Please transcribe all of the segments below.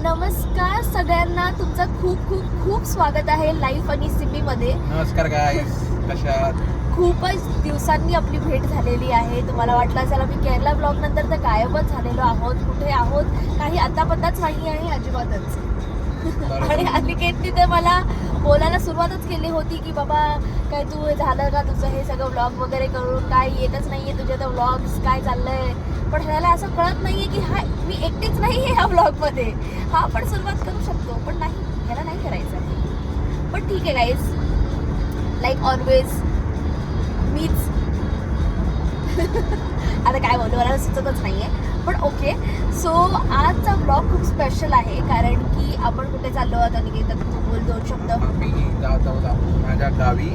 नमस्कार सगळ्यांना, तुमचं खूप खूप खूप स्वागत आहे लाईफ आणि सिमी मध्ये. नमस्कार गाईस, कशा आहात? खूपच दिवसांनी आपली भेट झालेली आहे. तुम्हाला वाटलं असेल आम्ही केरला ब्लॉग नंतर तर गायबच झालेलो आहोत, कुठे आहोत काही आता पत्ताच नाही आहे अजिबातच. आणि अनिकेतने तर मला बोलायला सुरुवातच केली होती की बाबा काय तू झालं का तुझं हे सगळं व्लॉग वगैरे करून, काय येतच नाहीये तुझे तर व्लॉग्स, काय चाललंय. पण ह्याला असं कळत नाहीये की हा मी एकटीच नाही आहे ह्या व्लॉगमध्ये. हा आपण सुरुवात करू शकतो पण नाही, ह्याला नाही करायचं. पण ठीक आहे गाईज, लाईक ऑलवेज मीच आता काय बोलू मला सुचतच नाहीये. पण ओके, सो आजचा ब्लॉग खूप स्पेशल आहे कारण की आपण कुठे चाललो आहोत आणि तू बोल 2 शब्द. आम्ही जात आहोत माझ्या गावी.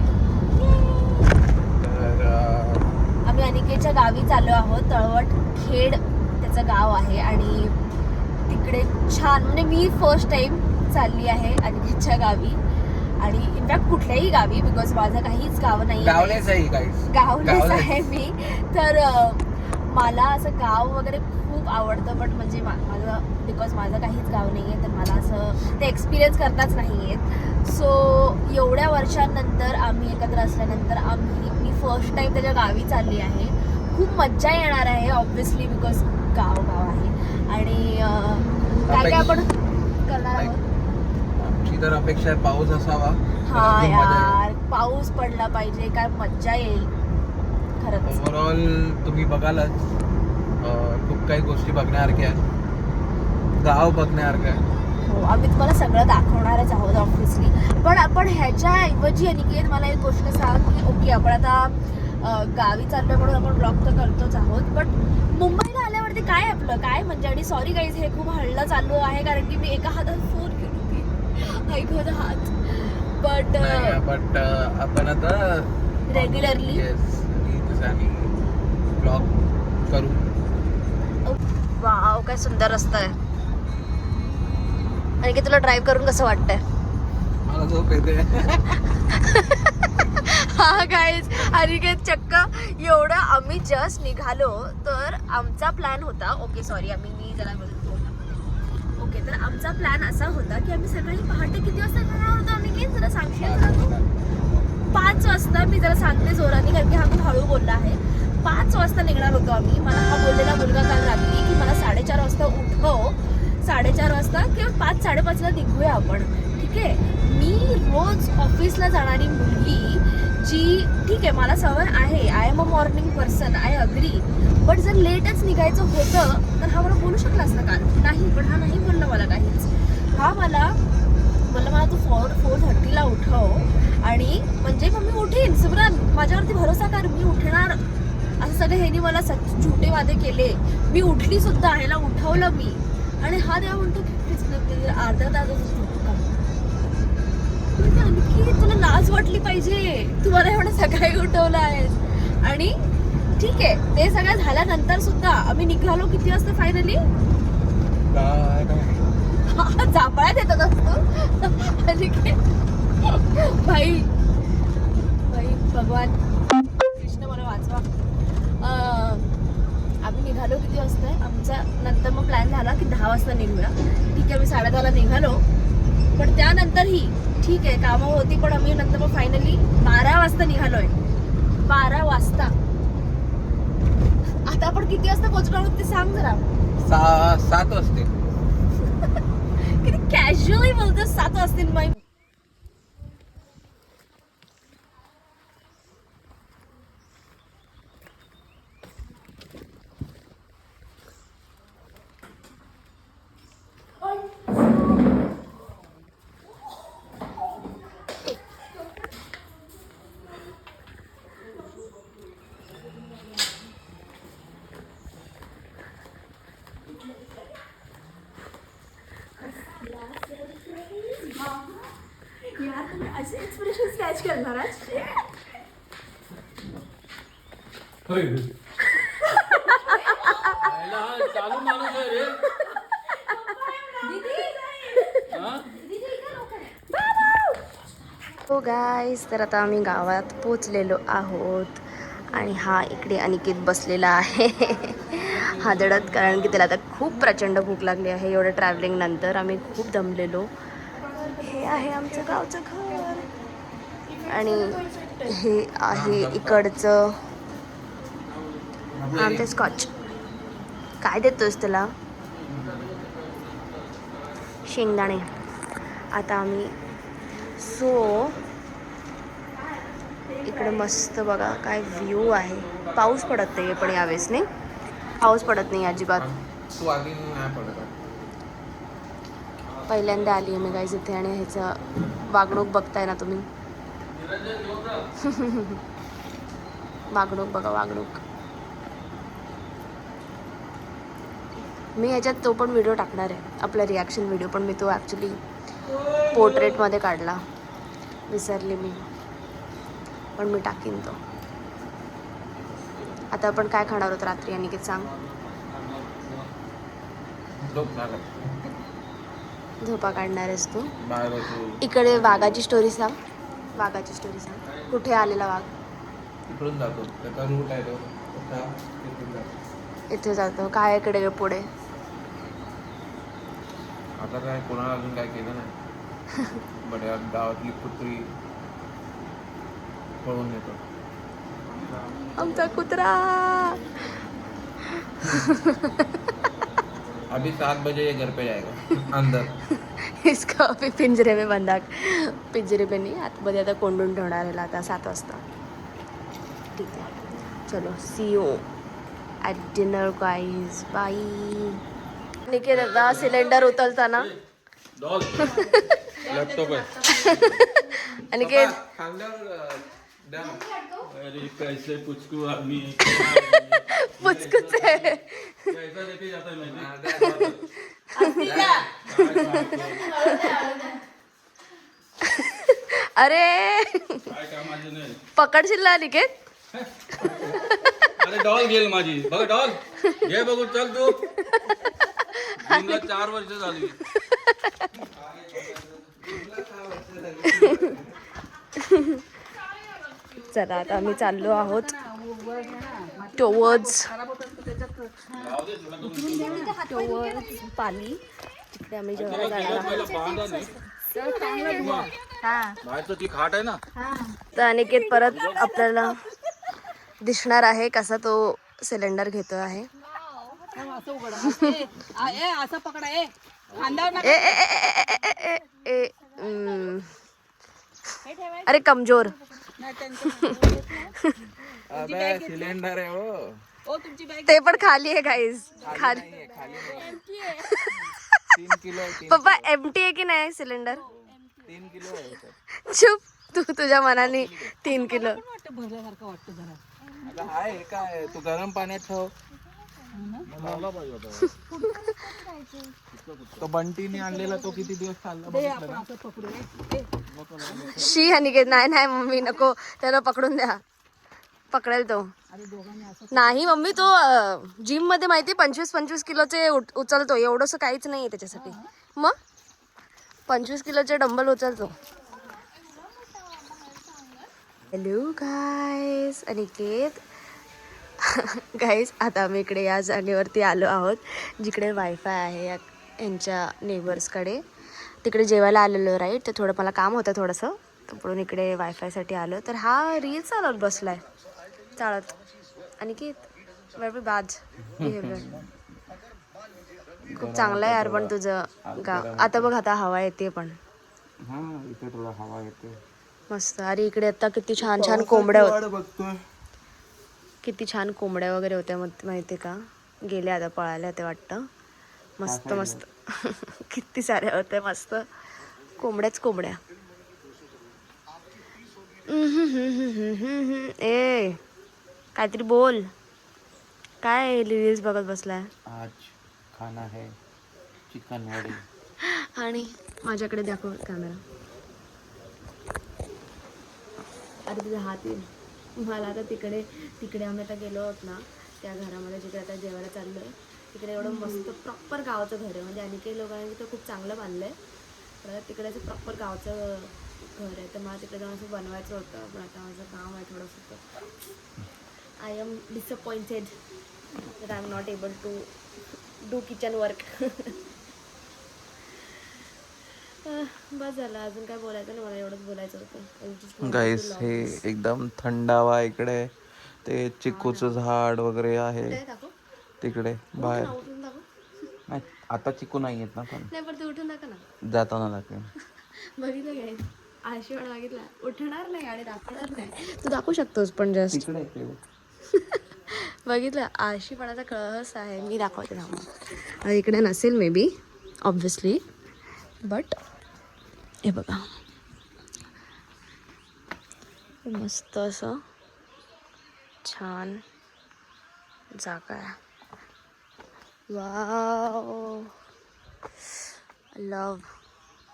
तर आम्ही अनिकेतच्या गावी चाललो आहोत. तळवट खेड त्याचं गाव आहे आणि तिकडे छान, म्हणजे मी फर्स्ट टाइम चालली आहे अनिकेतच्या गावी आणि इनफॅक्ट कुठल्याही गावी, बिकॉज माझं काहीच गाव नाही गावलेच आहे गाईस, गावलेच आहे मी. तर मला असं गाव वगैरे खूप आवडतं, बट म्हणजे माझं बिकॉज माझं काहीच गाव नाही आहे तर मला असं ते एक्सपिरियन्स करताच नाही आहेत. सो एवढ्या वर्षांनंतर आम्ही एकत्र असल्यानंतर मी फर्स्ट टाईम त्याच्या गावी चालली आहे. खूप मज्जा येणार आहे ऑब्व्हियसली, बिकॉज गाव आहे. आणि काय काय आपण करणार आहोत. आमची तर अपेक्षा आहे पाऊस असावा. हा यार, पाऊस पडला पाहिजे, काय मज्जा येईल खरंच. ओव्हरऑल तुम्ही बघालच, खूप काही गोष्टी बघण्यासारख्या आहेत, गाव बघण्यासारखं आहे. हो, आम्ही तुम्हाला सगळं दाखवणारच आहोत ऑब्व्हियसली. पण आपण ह्याच्याऐवजी अनिकेत मला एक गोष्ट सांग की ओके आपण आता गावी चाललोय म्हणून आपण ब्लॉग तर करतोच आहोत, पण मुंबईला आल्यावरती काय आपलं काय म्हणजे. आणि सॉरी गाईज, हे खूप हळलं चालू आहे कारण की मी एका हातात फोन घेऊन ऐकत हात. बट आपण आता रेग्युलरली ब्लॉग करू. वाव, काय सुंदर रस्ता आहे. आणि की तुला ड्राईव्ह करून कसं वाटतंय? मला झोप येते. हा गाईज, अनिकेत चक्क एवढं आम्ही जस्ट निघालो तर आमचा प्लॅन होता, ओके सॉरी मी जरा बोलतो. ओके, तर आमचा प्लॅन असा होता की आम्ही सकाळी पहाटे किती वाजता निघणार होतो अनिकेत, जरा सांगशील जरा तू? 5 वाजता. मी जरा सांगते जोराने कारण की हा खूप हळू बोलला आहे. 5 वाजता निघणार होतो आम्ही. मला हा बोललेला मुलगा काल रात्री की मला 4:30 वाजता उठव, 4:30 वाजता किंवा 5-5:30ला निघूया आपण. ठीक आहे, मी रोज ऑफिसला जाणारी मुलगी जी, ठीक आहे मला सवय आहे, I am a morning person, I agree. But जर लेटच निघायचं होतं तर हा मला बोलू शकला असता काल. नाही, पण हा नाही बोलला मला काहीच. हा मला तू 4:30ला उठव आणि म्हणजे मग मी उठेन. सिमरन माझ्यावरती भरोसा कर, मी उठणार. असं सगळे ह्यांनी मला झुटे वादे केले. मी उठली सुद्धा, ह्याला उठवलं मी. आणि हा तेव्हा म्हणतो की अर्धा तास की तुला लाज वाटली पाहिजे, तुम्हाला एवढं सकाळी उठवलं आहेस. आणि ठीक आहे, ते सगळं झाल्यानंतर सुद्धा आम्ही निघालो किती वाजता फायनली? जांभळ्यात येतात असतो. भाई भगवान कृष्ण मला वाचवा. आम्ही निघालो किती वाजता? आमचा नंतर मग प्लॅन झाला की 10 वाजता निघूया. ठीक आहे, आम्ही 10:30ला निघालो. पण त्यानंतरही ठीक आहे कामं होती, पण आम्ही नंतर मग फायनली 12 वाजता निघालोय. 12 वाजता. आता आपण किती वाजता पोहोचणार आहोत ते सांग जरा. 7 वाजते. किती कॅज्युअली बोलतो, 7 वाजतील. माई यार, तुम्ही असे एक्सप्रेशन स्कॅच करणार आज? चालू माणूस आहे रे. हो गाईज, तर आता आम्ही गावात पोचलेलो आहोत आणि हा इकडे अनिकेत बसलेला आहे. हादडत, कारण की त्याला आता खूप प्रचंड भूक लागली आहे. एवढं ट्रॅव्हलिंग नंतर आम्ही खूप दमलेलो. हे आहे आमचं गावचं घर आणि हे आहे इकडचं आमचं स्कॉच. काय देतोस त्याला? शेंगदाणे. आता आम्ही इकडे मस्त बघा काय व्ह्यू आहे. पाऊस पडत नाही पण यावेळेस नाही, पाऊस पडत नाही अजिबात. तू आधी नाही पडत. पहिल्यांदा आली आहे मी गाईज इथे आणि ह्याचं वागणूक बघताय ना तुम्ही. वागणूक बघा, वागणूक. मी ह्याच्यात तो पण व्हिडिओ टाकणार आहे, आपला रिॲक्शन व्हिडिओ, पण मी तो ॲक्च्युली पोर्ट्रेटमध्ये काढला, विसरले मी, पण मी टाकीन तो. आता आपण काय खाणार आहोत रात्री अनिकेत सांग. झोपा काढणार आहेस तू. इकडे वाघाची स्टोरी सांग. वाघाची स्टोरी सांग. कुठे आलेला वाघ? इकडून जातो, त्याचा रूट आहे तो. इथे जातो. काय इकडे पुढे? आता काय कोणाला अजून काय केलं नाही. बड्या गावातली कुत्री पळून येतो. आमचा कुत्रा. अभी 7 बजे ये घर पे जाएगा अंदर. इसका अभी पिंजरे में बंदा, पिंजरे में नाही, आतमध्ये आता कोंडून ठेवणार आहे आता 7 वाजता. ठीक आहे, चलो see you at dinner guys, bye. Niket आता सिलेंडर उचलताना लॅपटॉप आहे. अनिकेत अरे कैसे पुचकू आदमी पुचकुच आहे. कैसा लेके जाता है मैं अरे काय कामाचे नाही. पकडशील ना अनिकेत? अरे डॉल घेल माझी बघ, डॉल घे बघू. चल तू. जिमला 4 वर्ष झाली. चला आता आम्ही चाललो आहोत टुवर्ड्स पाली, तिकडे आम्ही जेवायला जाणार आहोत. बांधा नाही बाहेरचं ती खाट आहे ना. तर अनिकेत परत आपल्याला दिसणार आहे कसा तो सिलेंडर घेतो आहे. अरे कमजोर. अबे सिलेंडर आहे हो. ते पण खाली आहे गाईज, खाली. 3 किलो आहे. पप्पा एमटी आहे की नाही सिलेंडर? 3 किलो आहे. चुप, तू तुझ्या मनाने 3 किलो. आता हाय काय, तू गरम पाण्यात ठेव. तो बंटीने आणलेला तो किती दिवस चालला. शी अनिकेत, नाही नाही मम्मी नको, त्याला पकडून द्या. पकडेल तो. नाही मम्मी, तो जिम मध्ये माहिती 25-25 किलोचे उचलतो. एवढंसं काहीच नाही त्याच्यासाठी. मग 25 किलोचे डंबल उचलतो. Hello guys, Aniket. गाईज आता आम्ही इकडे या जागेवरती आलो आहोत जिकडे वायफाय आहे यांच्या नेबर्सकडे. तिकडे जेवायला आलेलो राईट, तर थोडं मला काम होतं थोडंसं, तर म्हणून इकडे वायफायसाठी आलो. तर हा रील चालत बसलाय चालत. अनिकेत वेळ बाज बिहेवियर खूप चांगलं आहे यार. पण तुझं गाव आता बघ, आता हवा येते पण. इथे थोडा हवा येते मस्त. अरे इकडे आता किती छान छान कोंबड्या होत्या, किती छान कोंबड्या वगैरे होत्या माहिती का. गेल्या आता पळाल्या ते वाटतं. मस्त मस्त किती साऱ्या होत्या मस्त कोंबड्याच कोंबड्या. ए काहीतरी बोल. काय रील्स बघत बसलाय? आज खाना है चिकन वडी. आणि माझ्याकडे दाखव कॅमेरा. अरे तुझा हात येईल. मला आता तिकडे आम्ही आता गेलो आहोत ना त्या घरामध्ये, जिकडे आता जेवायला चाललो आहे तिकडे एवढं मस्त प्रॉपर गावाचं घर आहे. म्हणजे आणि काही लोकांनी तिथं खूप चांगलं बांधलं आहे, तर तिकडे असं प्रॉपर गावचं घर आहे. तर मला तिकडे जाऊन असं बनवायचं होतं, पण आता माझं काम आहे थोडंसं. I am disappointed. that I'm not able to do kitchen work. बस झालं, अजून काय बोलायचं नाही मला, एवढंच बोलायचं होतं. गाईस हे एकदम थंड हवा इकडे, ते चिकूचं झाड वगैरे आहे तिकडे बाहेर. उठून दाखव. नाही आता चिकू नाही येत ना, पण नाही पण तू उठून दाखव ना. जाताना दाखवेन. बघितलं काय आशीर्वाद मागितला, उठणार नाही आणि दाखवणार नाही. तू दाखवू शकतोस पण जस्ट तिकडे बघितलं, आळशीपणाचा कळस आहे. मी दाखवते ना, इकडे नसेल मे बी ऑब्विसली, बट हे बघा मस्त असं छान जागा आहे. वाव, लव.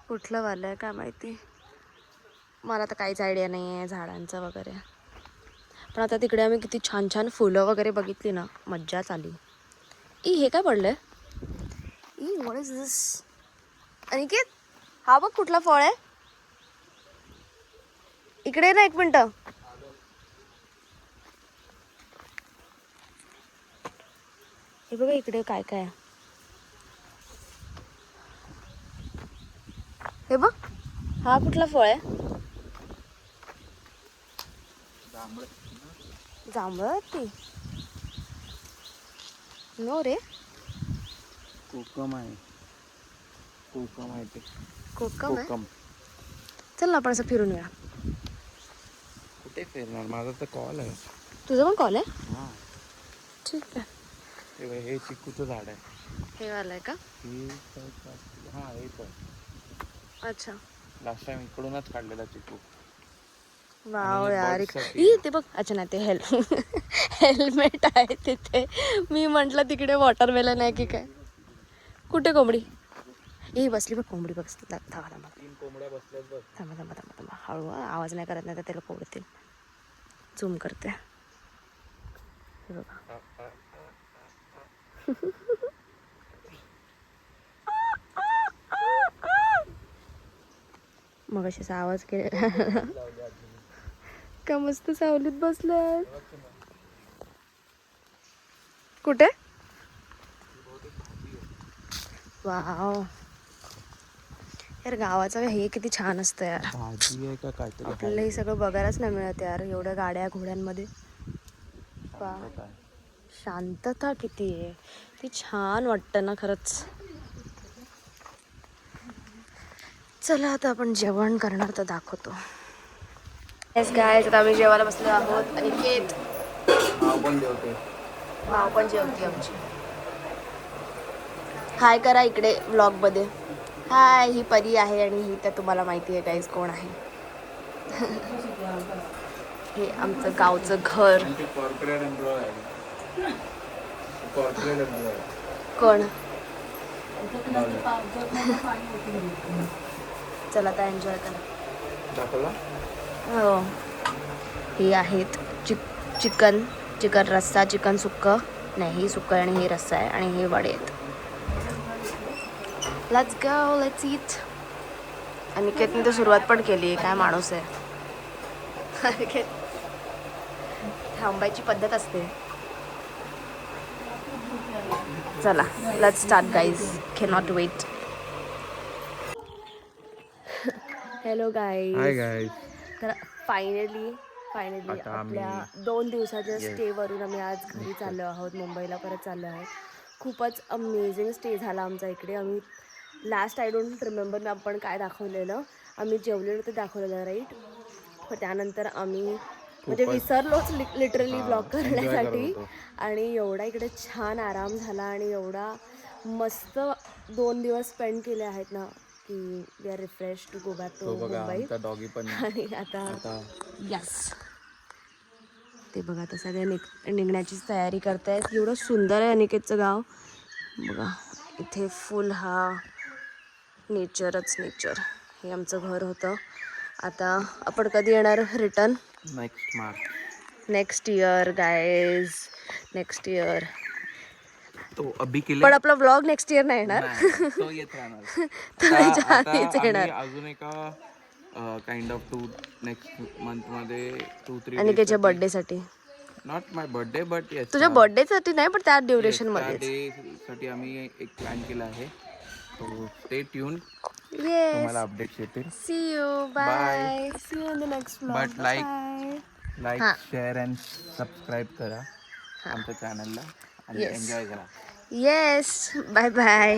कुठलं वालं आहे काय माहिती, मला तर काहीच आयडिया नाही आहे झाडांचं वगैरे. पण आता तिकडे आम्ही किती छान छान फुलं वगैरे बघितली ना, मज्जाच आली. हे काय पडलंय? व्हॉट इज दिस? अनिकेत, हा बघ कुठला फळ आहे. इकडे ना एक मिनिट. हे बघा इकडे काय काय आहे. हे बघ, हा कुठला फळ आहे? जांभळं ती नो रे, कोकम आहे. कोकम आहे ते. कोकम आहे. चल ना आपण असं फिरून येऊया. कुठे फिरणार, माझा तर कॉल आहे. तुझा पण कॉल आहे? हां ठीक आहे. हे चिकूचं झाड आहे. हे वाला आहे का? हां हेच आहे. अच्छा, लास्ट टाइम इकडूनच काढलेला चिकू. वाव यार, ते बघ. अच्छा नाही, ते हेल्मेट आहे तिथे. मी म्हटलं तिकडे वॉटरमेलन आहे की काय. कुठे कोंबडी? ही बसली बघ, कोंबडी बघ. थांबा थांबा 3 कोंबड्या बसल्यात बघ. थांबा थांबा थांबा थांबा, हळू आवाज नाही करत, नाही तर त्याला कोंबडतील. झूम करते. हे बघा. मग असा आवाज केला का, मस्त सावलीत बसलाय. कुठे? वाव यार, गावाचं हे किती छान असतं यार. भाजी आहे का काहीतरी. आपल्याला हे सगळं बघायलाच नाही मिळत यार, एवढ्या गाड्या घोड्यांमध्ये. वा, शांतता किती आहे, ती छान वाटतं ना खरंच. चला आता आपण जेवण करणार तर दाखवतो. येस गाईज, आता आम्ही जेवायला बसलो आहोत. अनिकेत भाव पण जेवते आमची. हाय करा इकडे व्लॉगमध्ये. हाय, ही परी आहे आणि ही तर तुम्हाला माहिती आहे गाईज कोण आहे. हे आमचं गावचं घर. कोण? चला आता एन्जॉय करा. हो, हे आहेत चिकन रस्सा, चिकन सुक्कं. नाही, ही सुक्कं आणि हे रस्सा आहे आणि हे वडे आहेत. Let's go, let's eat. अनिकेतने तर सुरुवात पण केली आहे, काय माणूस आहे. अनिकेत, थांबायची पद्धत असते. चला let's start guys, cannot wait. Hello guys. Hi guys. तर फायनली आपल्या 2 दिवसाच्या स्टेवरून आम्ही आज घरी चाललो आहोत. मुंबईला परत चाललो आहोत. खूपच अमेझिंग स्टे झाला आमचा इकडे. आम्ही लास्ट आय डोंट रिमेंबर मी आपण काय दाखवलेलं. आम्ही जेवलेलं ते दाखवलेलं राईट. त्यानंतर आम्ही म्हणजे विसरलोच लिटरली ब्लॉग करण्यासाठी. आणि एवढा इकडे छान आराम झाला आणि एवढा मस्त 2 दिवस स्पेंड केले आहेत ना की we are refresh to go back to Mumbai. आणि आता यस, ते बघा आता सगळे निघण्याची तयारी करतायत. एवढं सुंदर आहे अनिकेतचं गाव बघा. इथे फुल हा नेचरच नेचर. हे आमचं घर होतं. आता आपण कधी येणार return? Next year guys, next year. तो अभी केले, पण आपला व्लॉग नेक्स्ट इयर नाही येणार. तो येत राहणार. अजून एका काइंड ऑफ 2 नेक्स्ट मंथ मध्ये 2-3 अनिकेतच्या बर्थडे साठी not my birthday but yes तुझ्या बर्थडे साठी नाही पण त्या ड्युरेशन त्या मध्ये डे साठी आम्ही एक प्लॅन केला आहे. सो स्टे ट्यून, येस तुम्हाला अपडेट्स येतील. See you bye see you in the next But like- vlog like हां. शेअर अँड सबस्क्राईब करा आमच्या चॅनलला आणि Yes. एन्जॉय करा. Yes bye bye